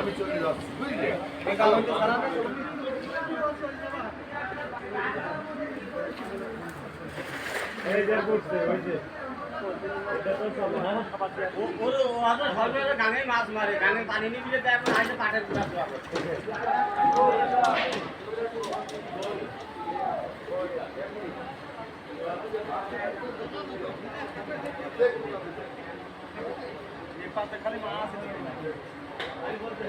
আমি চলে যাচ্ছি বুঝলি এই যে করছে ওই যে গানে মাছ মারে গানে পানি নিয়ে দেয় পাটের খালি মাছ আমি বলতে